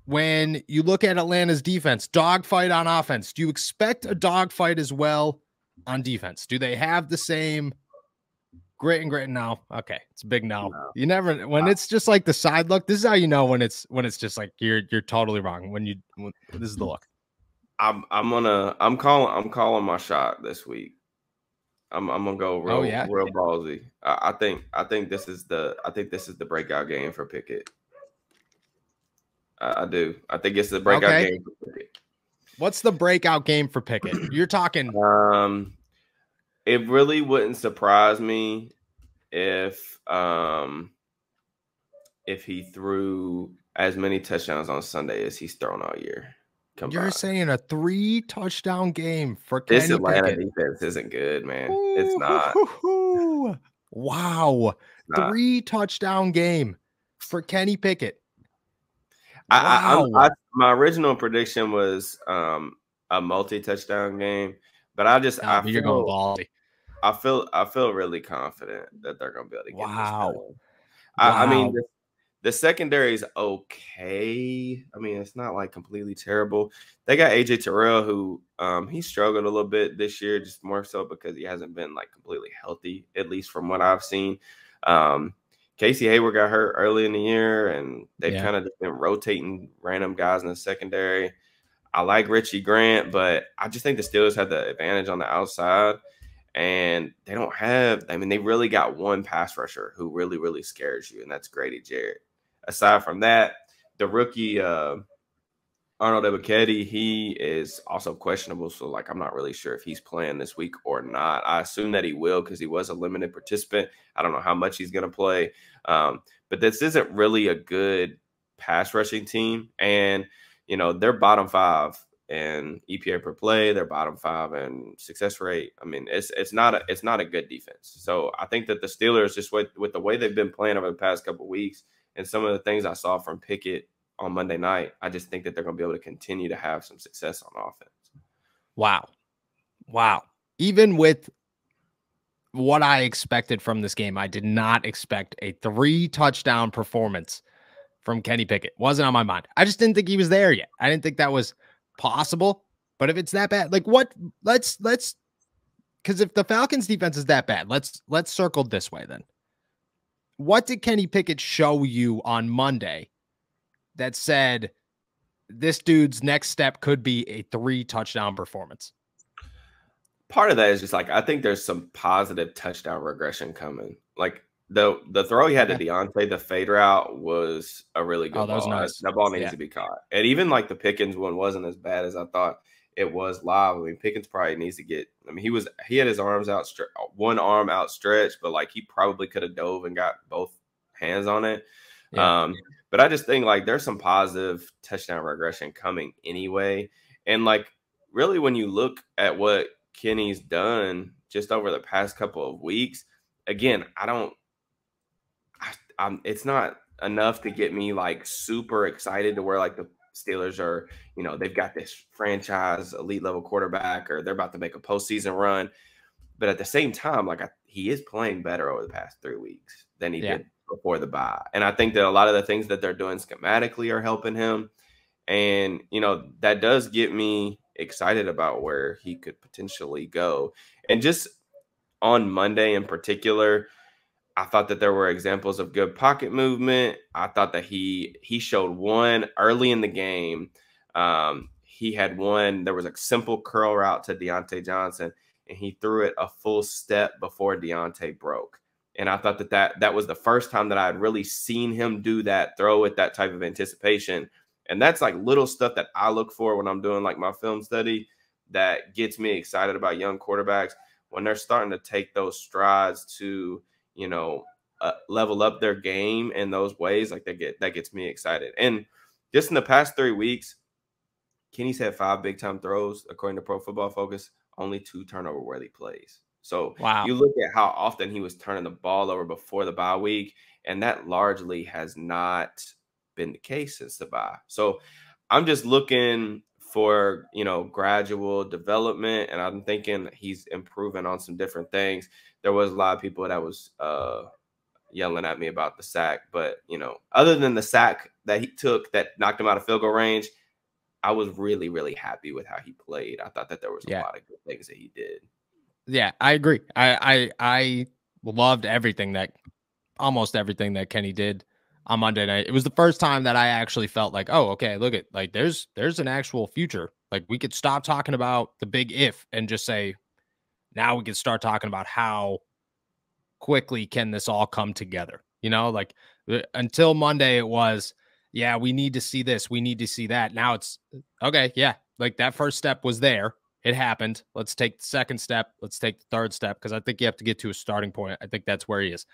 when you look at Atlanta's defense, dogfight on offense, do you expect a dogfight as well on defense? Do they have the same grit and grit? No. Okay. It's a big no. You never, when it's just like the side look, this is how you know when it's just like you're totally wrong. When this is the look. I'm calling my shot this week. I'm gonna go real ballsy. I think this is the breakout game for Pickett. I do. I think it's the breakout game for Pickett. What's the breakout game for Pickett? You're talking. It really wouldn't surprise me if he threw as many touchdowns on Sunday as he's thrown all year. Combined. You're saying a 3-touchdown game for Kenny This Atlanta Pickett. defense isn't good, man. It's not. Wow. 3-touchdown game for Kenny Pickett. Wow. My original prediction was a multi-touchdown game, but you're going ballsy. I feel really confident that they're going to be able to get this done. I mean, the secondary is okay. I mean, it's not like completely terrible. They got AJ Terrell, who he struggled a little bit this year, just more so because he hasn't been like completely healthy, at least from what I've seen. Casey Hayward got hurt early in the year, and they've kind of just been rotating random guys in the secondary. I like Richie Grant, but I just think the Steelers have the advantage on the outside. And they don't have, I mean, they really got one pass rusher who really, really scares you, and that's Grady Jarrett. Aside from that, the rookie Arnold Ebiketie, he is also questionable. So, like, I'm not really sure if he's playing this week or not. I assume that he will because he was a limited participant. I don't know how much he's going to play. But this isn't really a good pass rushing team. And, you know, they're bottom 5 in EPA per play. They're bottom 5 in success rate. I mean, it's not a good defense. So I think that the Steelers, just with the way they've been playing over the past couple of weeks and some of the things I saw from Pickett on Monday night, I just think that they're going to be able to continue to have some success on offense. Wow. Even with what I expected from this game, I did not expect a 3-touchdown performance from Kenny Pickett. Wasn't on my mind. I just didn't think he was there yet. I didn't think that was possible. But if it's that bad, like let's because if the Falcons defense is that bad, let's circle this way then. What did Kenny Pickett show you on Monday that said this dude's next step could be a 3-touchdown performance? Part of that is just like, I think there's some positive touchdown regression coming. Like the throw he had to Deontay, the fade route was a really good ball. That was nice. That ball needs to be caught. And even like the Pickens one wasn't as bad as I thought it was live. I mean, Pickens probably needs to get, I mean, he had his arms one arm outstretched, but like he probably could have dove and got both hands on it. But I just think like there's some positive touchdown regression coming anyway. And like really when you look at what Kenny's done just over the past couple of weeks, again, it's not enough to get me like super excited to where like the Steelers are, you know, they've got this franchise elite level quarterback or they're about to make a postseason run. But at the same time, like he is playing better over the past 3 weeks than he did before the bye. And I think that a lot of the things that they're doing schematically are helping him. And, you know, that does get me excited about where he could potentially go. And just on Monday in particular, I thought that there were examples of good pocket movement. I thought that he showed one early in the game. He had one, there was a simple curl route to Deontay Johnson, and he threw it a full step before Deontay broke. And I thought that was the first time that I had really seen him do that throw with that type of anticipation. And that's like little stuff that I look for when I'm doing like my film study that gets me excited about young quarterbacks when they're starting to take those strides to, you know, level up their game in those ways. Like that gets me excited. And just in the past 3 weeks, Kenny's had 5 big time throws, according to Pro Football Focus, only 2 turnover worthy plays. So you look at how often he was turning the ball over before the bye week, and that largely has not been the case since the bye. So I'm just looking for, you know, gradual development, and I'm thinking he's improving on some different things. There was a lot of people that was yelling at me about the sack, but, you know, other than the sack that he took that knocked him out of field goal range, I was really, really happy with how he played. I thought that there was a lot of good things that he did. Yeah, I agree. I loved almost everything that Kenny did on Monday night. It was the first time that I actually felt like, oh, okay, look at, like, there's an actual future. Like, we could stop talking about the big if and just say, now we can start talking about how quickly can this all come together. You know, like, until Monday, it was, yeah, we need to see this, we need to see that. Now it's okay. Yeah, like, that first step was there. It happened. Let's take the second step. Let's take the third step, because I think you have to get to a starting point. I think that's where he is.